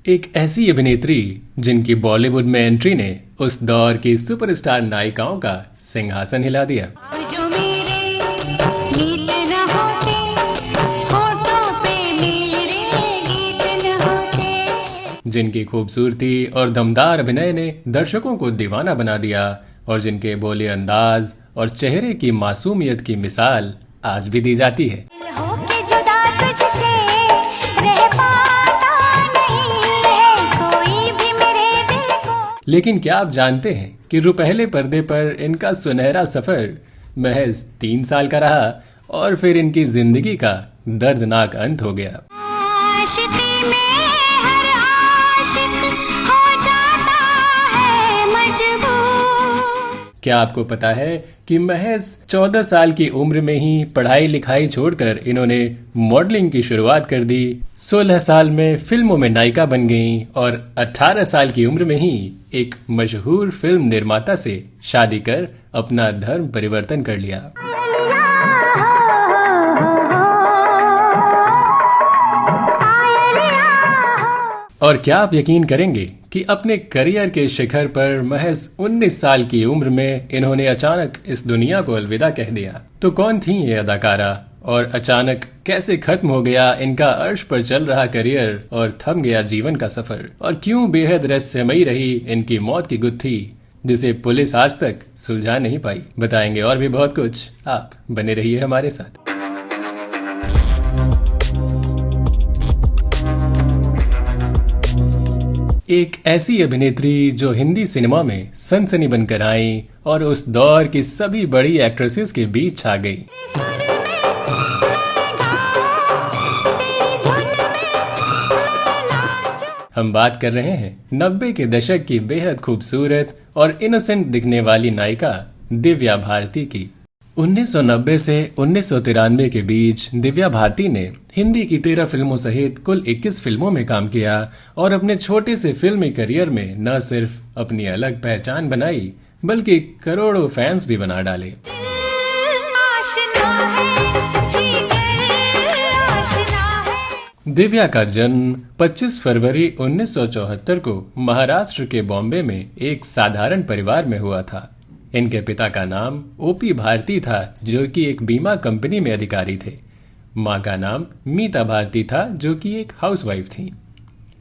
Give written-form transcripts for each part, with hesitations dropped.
एक ऐसी अभिनेत्री जिनकी बॉलीवुड में एंट्री ने उस दौर की सुपरस्टार नायिकाओं का सिंहासन हिला दिया। जो मेरे गीत न होते, होठों पे मेरे गीत न होते। जिनकी खूबसूरती और दमदार अभिनय ने दर्शकों को दीवाना बना दिया और जिनके बोले अंदाज और चेहरे की मासूमियत की मिसाल आज भी दी जाती है। होके जुदा तुझसे रह पाता नहीं है कोई भी मेरे दिल को। लेकिन क्या आप जानते हैं कि रुपहले पर्दे पर इनका सुनहरा सफर महज 3 साल का रहा और फिर इनकी जिंदगी का दर्दनाक अंत हो गया। आशिकी में हर आशिक हो जाता है मजबूर। क्या आपको पता है कि महज 14 साल की उम्र में ही पढ़ाई लिखाई छोड़कर इन्होंने मॉडलिंग की शुरुआत कर दी, 16 साल में फिल्मों में नायिका बन गईं और 18 साल की उम्र में ही एक मशहूर फिल्म निर्माता से शादी कर अपना धर्म परिवर्तन कर लिया। और क्या आप यकीन करेंगे कि अपने करियर के शिखर पर महज 19 साल की उम्र में इन्होंने अचानक इस दुनिया को अलविदा कह दिया। तो कौन थी ये अदाकारा और अचानक कैसे खत्म हो गया इनका अर्श पर चल रहा करियर और थम गया जीवन का सफर, और क्यों बेहद रहस्यमयी रही इनकी मौत की गुत्थी जिसे पुलिस आज तक सुलझा नहीं पाई। बताएंगे और भी बहुत कुछ, आप बने रहिए हमारे साथ। एक ऐसी अभिनेत्री जो हिंदी सिनेमा में सनसनी बनकर आई और उस दौर की सभी बड़ी एक्ट्रेसेस के बीच छा गई। हम बात कर रहे हैं 90 के दशक की बेहद खूबसूरत और इनोसेंट दिखने वाली नायिका दिव्या भारती की। 1990 से 1993 के बीच दिव्या भारती ने हिंदी की 13 फिल्मों सहित कुल 21 फिल्मों में काम किया और अपने छोटे से फिल्मी करियर में न सिर्फ अपनी अलग पहचान बनाई बल्कि करोड़ों फैंस भी बना डाले। आशिना है, जिगर आशिना है। दिव्या का जन्म 25 फरवरी 1974 को महाराष्ट्र के बॉम्बे में एक साधारण परिवार में हुआ था। इनके पिता का नाम ओपी भारती था जो कि एक बीमा कंपनी में अधिकारी थे। मां का नाम मीता भारती था जो कि एक हाउसवाइफ थी।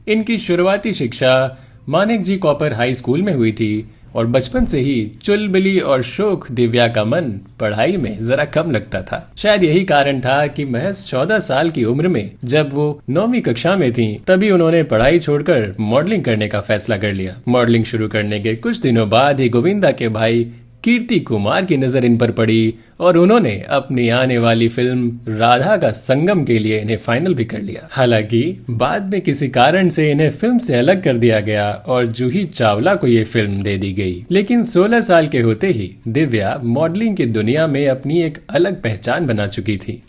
इनकी शुरुआती शिक्षा मानिक जी कॉपर हाई स्कूल में हुई थी और बचपन से ही चुलबुली और शौक दिव्या का मन पढ़ाई में जरा कम लगता था। शायद यही कारण था कि महज 14 साल की उम्र में जब वो 9वीं कक्षा में थी तभी उन्होंने पढ़ाई छोड़कर मॉडलिंग करने का फैसला कर लिया। मॉडलिंग शुरू करने के कुछ दिनों बाद ही गोविंदा के भाई कीर्ति कुमार की नजर इन पर पड़ी और उन्होंने अपनी आने वाली फिल्म राधा का संगम के लिए इन्हें फाइनल भी कर लिया। हालांकि बाद में किसी कारण से इन्हें फिल्म से अलग कर दिया गया और जूही चावला को ये फिल्म दे दी गई। लेकिन 16 साल के होते ही दिव्या मॉडलिंग की दुनिया में अपनी एक अलग पहचान बना चुकी थी।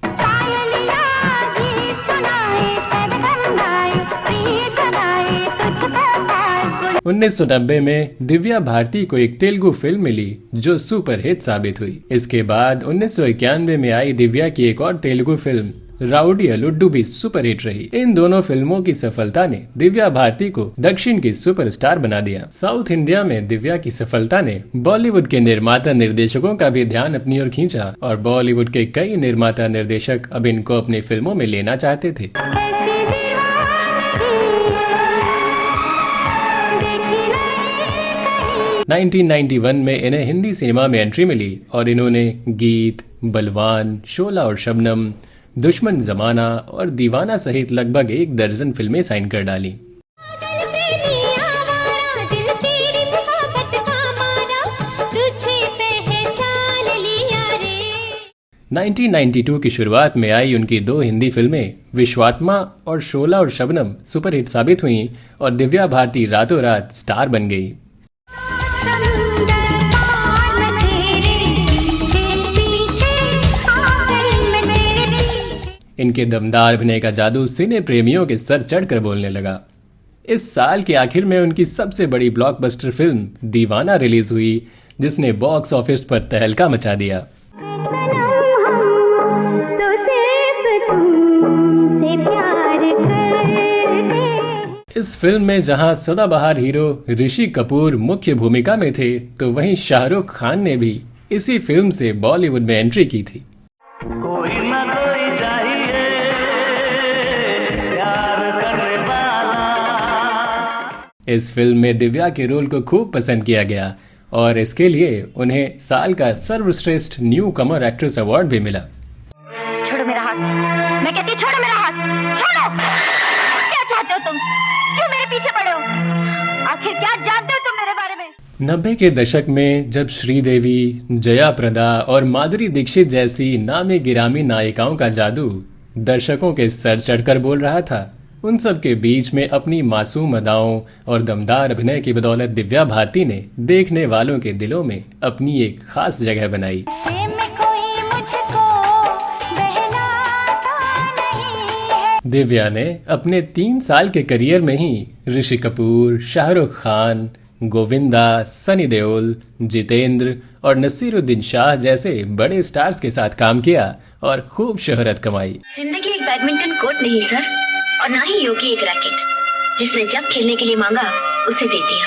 1990 में दिव्या भारती को एक तेलुगु फिल्म मिली जो सुपरहिट साबित हुई। इसके बाद 1991 में आई दिव्या की एक और तेलुगु फिल्म राउडी अलुड्डू भी सुपरहिट रही। इन दोनों फिल्मों की सफलता ने दिव्या भारती को दक्षिण की सुपरस्टार बना दिया। साउथ इंडिया में दिव्या की सफलता ने बॉलीवुड के निर्माता निर्देशकों का भी ध्यान अपनी ओर खींचा और बॉलीवुड के कई निर्माता निर्देशक अब इनको अपनी फिल्मों में लेना चाहते थे। 1991 में इन्हें हिंदी सिनेमा में एंट्री मिली और इन्होंने गीत, बलवान, शोला और शबनम, दुश्मन जमाना और दीवाना सहित लगभग 1 दर्जन फिल्में साइन कर डाली। 1992 की शुरुआत में आई उनकी 2 हिंदी फिल्में विश्वात्मा और शोला और शबनम सुपरहिट साबित हुई और दिव्या भारती रातों रात स्टार बन गई। इनके दमदार अभिनय का जादू सिने प्रेमियों के सर चढ़कर बोलने लगा। इस साल के आखिर में उनकी सबसे बड़ी ब्लॉकबस्टर फिल्म दीवाना रिलीज हुई जिसने बॉक्स ऑफिस पर तहलका मचा दिया। इस फिल्म में जहां सदाबहार हीरो ऋषि कपूर मुख्य भूमिका में थे, तो वहीं शाहरुख खान ने भी इसी फिल्म से बॉलीवुड में एंट्री की थी। कोई ना कोई चाहिए प्यार करने वाला। इस फिल्म में दिव्या के रोल को खूब पसंद किया गया और इसके लिए उन्हें साल का सर्वश्रेष्ठ न्यू कमर एक्ट्रेस अवार्ड भी मिला। छोड़ो मेरा हाथ, मैं कहती हूँ छोड़ो मेरा हाथ, छोड़ो। क्या चाहते हो तुम? क्यों मेरे पीछे पड़े हो? आखिर क्या जानते हो तुम मेरे बारे में? 90 के दशक में जब श्रीदेवी, जया प्रदा और माधुरी दीक्षित जैसी नामी गिरामी नायिकाओं का जादू दर्शकों के सर चढ़कर बोल रहा था, उन सब के बीच में अपनी मासूम अदाओं और दमदार अभिनय की बदौलत दिव्या भारती ने देखने वालों के दिलों में अपनी एक खास जगह बनाई। से में कोई मुझको बहलाता नहीं है। दिव्या ने अपने 3 साल के करियर में ही ऋषि कपूर, शाहरुख खान, गोविंदा, सनी देओल, जितेंद्र और नसीरुद्दीन शाह जैसे बड़े स्टार्स के साथ काम किया और खूब शोहरत कमाई। जिंदगी एक बैडमिंटन कोर्ट नहीं सर, और ना ही योगी एक रैकेट। जिसने जब खेलने के लिए मांगा उसे दे दिया।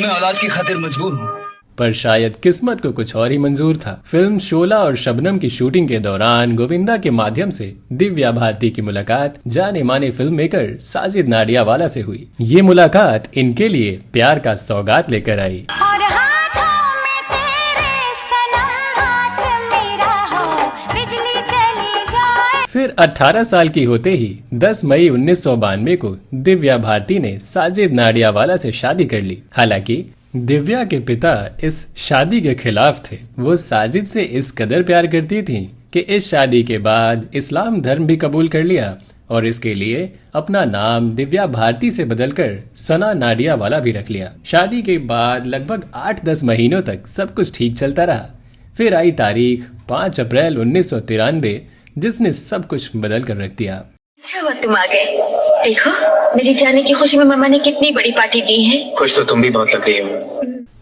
मैं औलाद की खातिर मजबूर हूँ। पर शायद किस्मत को कुछ और ही मंजूर था। फिल्म शोला और शबनम की शूटिंग के दौरान गोविंदा के माध्यम से दिव्या भारती की मुलाकात जाने माने फिल्म मेकर साजिद नाडियावाला से हुई। ये मुलाकात इनके लिए प्यार का सौगात लेकर आई। और हाथों में तेरे सनम, हाथ मेरा हो, बिजली चली जाए। फिर 18 साल की होते ही 10 मई 1992 को दिव्या भारती ने साजिद नाडियावाला से शादी कर ली। हालांकि दिव्या के पिता इस शादी के खिलाफ थे। वो साजिद से इस कदर प्यार करती थीं कि इस शादी के बाद इस्लाम धर्म भी कबूल कर लिया और इसके लिए अपना नाम दिव्या भारती से बदलकर सना नाडियावाला भी रख लिया। शादी के बाद लगभग 8-10 महीनों तक सब कुछ ठीक चलता रहा। फिर आई तारीख 5 अप्रैल 1993 जिसने सब कुछ बदल कर रख दिया। अच्छा हुआ तुम आ गए। देखो मेरी जाने की खुशी में मामा ने कितनी बड़ी पार्टी दी है। कुछ तो तुम भी बहुत लग रही हो।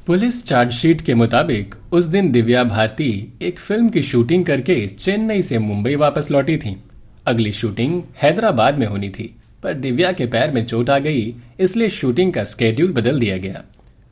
पुलिस चार्जशीट के मुताबिक उस दिन दिव्या भारती एक फिल्म की शूटिंग करके चेन्नई से मुंबई वापस लौटी थी। अगली शूटिंग हैदराबाद में होनी थी, पर दिव्या के पैर में चोट आ गई, इसलिए शूटिंग का स्केड्यूल बदल दिया गया।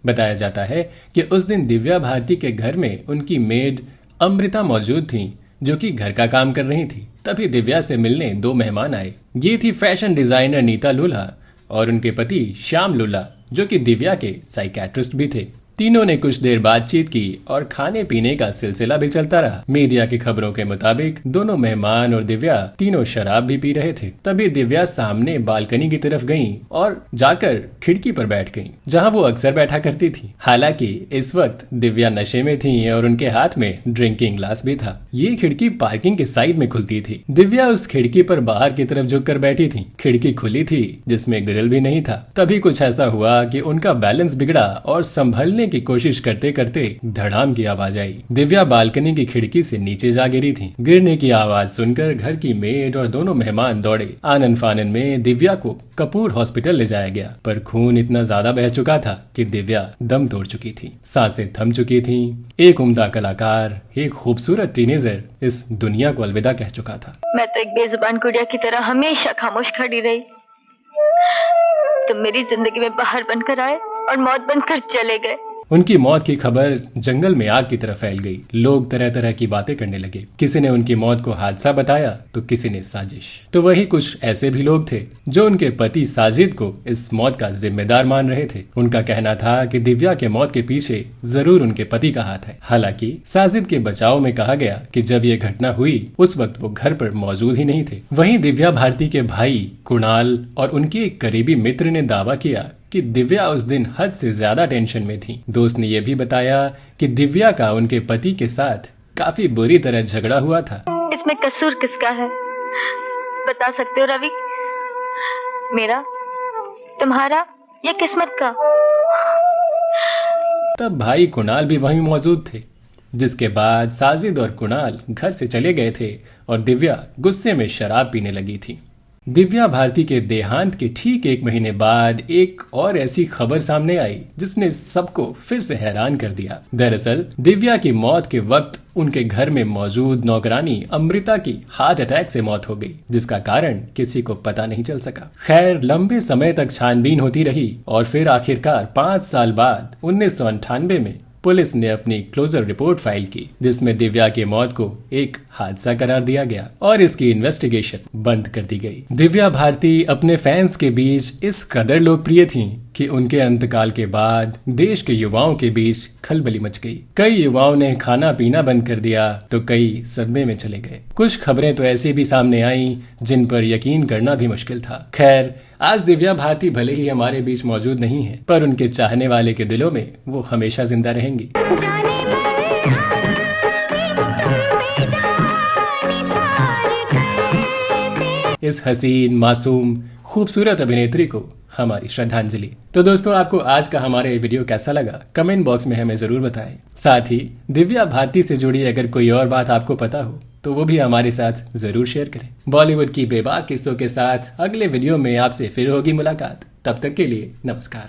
बताया जाता है कि उस दिन दिव्या भारती के घर में उनकी मेड अमृता मौजूद थी, जो कि घर का काम कर रही थी। तभी दिव्या से मिलने 2 मेहमान आए। ये थी फैशन डिजाइनर नीता लुल्हा और उनके पति श्याम लुल्हा, जो कि दिव्या के साइकियाट्रिस्ट भी थे। तीनों ने कुछ देर बातचीत की और खाने पीने का सिलसिला भी चलता रहा। मीडिया की खबरों के मुताबिक दोनों मेहमान और दिव्या तीनों शराब भी पी रहे थे। तभी दिव्या सामने बालकनी की तरफ गईं और जाकर खिड़की पर बैठ गईं, जहां वो अक्सर बैठा करती थी। हालांकि इस वक्त दिव्या नशे में थी और उनके हाथ में ड्रिंकिंग ग्लास भी था। ये खिड़की पार्किंग के साइड में खुलती थी। दिव्या उस खिड़की पर बाहर की तरफ झुककर बैठी थी। खिड़की खुली थी जिसमें ग्रिल भी नहीं था। तभी कुछ ऐसा हुआ कि उनका बैलेंस बिगड़ा और संभलने की कोशिश करते करते धड़ाम की आवाज आई। दिव्या बालकनी की खिड़की से नीचे जा गिरी थी। गिरने की आवाज सुनकर घर की मेड और दोनों मेहमान दौड़े। आनन फानन में दिव्या को कपूर हॉस्पिटल ले जाया गया, पर खून इतना ज्यादा बह चुका था कि दिव्या दम तोड़ चुकी थी, सांसें थम चुकी थी। एक उम्दा कलाकार, एक खूबसूरत टीनेजर इस दुनिया को अलविदा कह चुका था। मैं तो एक बेजुबान गुड़िया की तरह हमेशा खामोश खड़ी रही। तुम मेरी जिंदगी में बाहर बनकर आए और मौत बनकर चले गए। उनकी मौत की खबर जंगल में आग की तरह फैल गई। लोग तरह तरह की बातें करने लगे। किसी ने उनकी मौत को हादसा बताया तो किसी ने साजिश। तो वही कुछ ऐसे भी लोग थे जो उनके पति साजिद को इस मौत का जिम्मेदार मान रहे थे। उनका कहना था कि दिव्या के मौत के पीछे जरूर उनके पति का हाथ है। हालांकि साजिद के बचाव में कहा गया कि जब ये घटना हुई उस वक्त वो घर पर मौजूद ही नहीं थे। वहीं दिव्या भारती के भाई कुणाल और उनके एक करीबी मित्र ने दावा किया कि दिव्या उस दिन हद से ज्यादा टेंशन में थी। दोस्त ने यह भी बताया कि दिव्या का उनके पति के साथ काफी बुरी तरह झगड़ा हुआ था। इसमें कसूर किसका है बता सकते हो रवि? मेरा, तुम्हारा या किस्मत का? तब भाई कुणाल भी वहीं मौजूद थे, जिसके बाद साजिद और कुणाल घर से चले गए थे और दिव्या गुस्से में शराब पीने लगी थी। दिव्या भारती के देहांत के ठीक 1 महीने बाद एक और ऐसी खबर सामने आई जिसने सबको फिर से हैरान कर दिया। दरअसल दिव्या की मौत के वक्त उनके घर में मौजूद नौकरानी अमृता की हार्ट अटैक से मौत हो गई, जिसका कारण किसी को पता नहीं चल सका। खैर, लंबे समय तक छानबीन होती रही और फिर आखिरकार 5 साल बाद 1998 में पुलिस ने अपनी क्लोजर रिपोर्ट फाइल की, जिसमें दिव्या की मौत को एक हादसा करार दिया गया और इसकी इन्वेस्टिगेशन बंद कर दी गई। दिव्या भारती अपने फैंस के बीच इस कदर लोकप्रिय थीं कि उनके अंतकाल के बाद देश के युवाओं के बीच खलबली मच गई। कई युवाओं ने खाना पीना बंद कर दिया तो कई सदमे में चले गए। कुछ खबरें तो ऐसी भी सामने आईं जिन पर यकीन करना भी मुश्किल था। खैर, आज दिव्या भारती भले ही हमारे बीच मौजूद नहीं है, पर उनके चाहने वाले के दिलों में वो हमेशा जिंदा रहेंगी। इस हसीन, मासूम, खूबसूरत अभिनेत्री को हमारी श्रद्धांजलि। तो दोस्तों, आपको आज का हमारा ये वीडियो कैसा लगा कमेंट बॉक्स में हमें जरूर बताएं। साथ ही दिव्या भारती से जुड़ी अगर कोई और बात आपको पता हो तो वो भी हमारे साथ जरूर शेयर करें। बॉलीवुड की बेबाक किस्सों के साथ अगले वीडियो में आपसे फिर होगी मुलाकात। तब तक के लिए नमस्कार।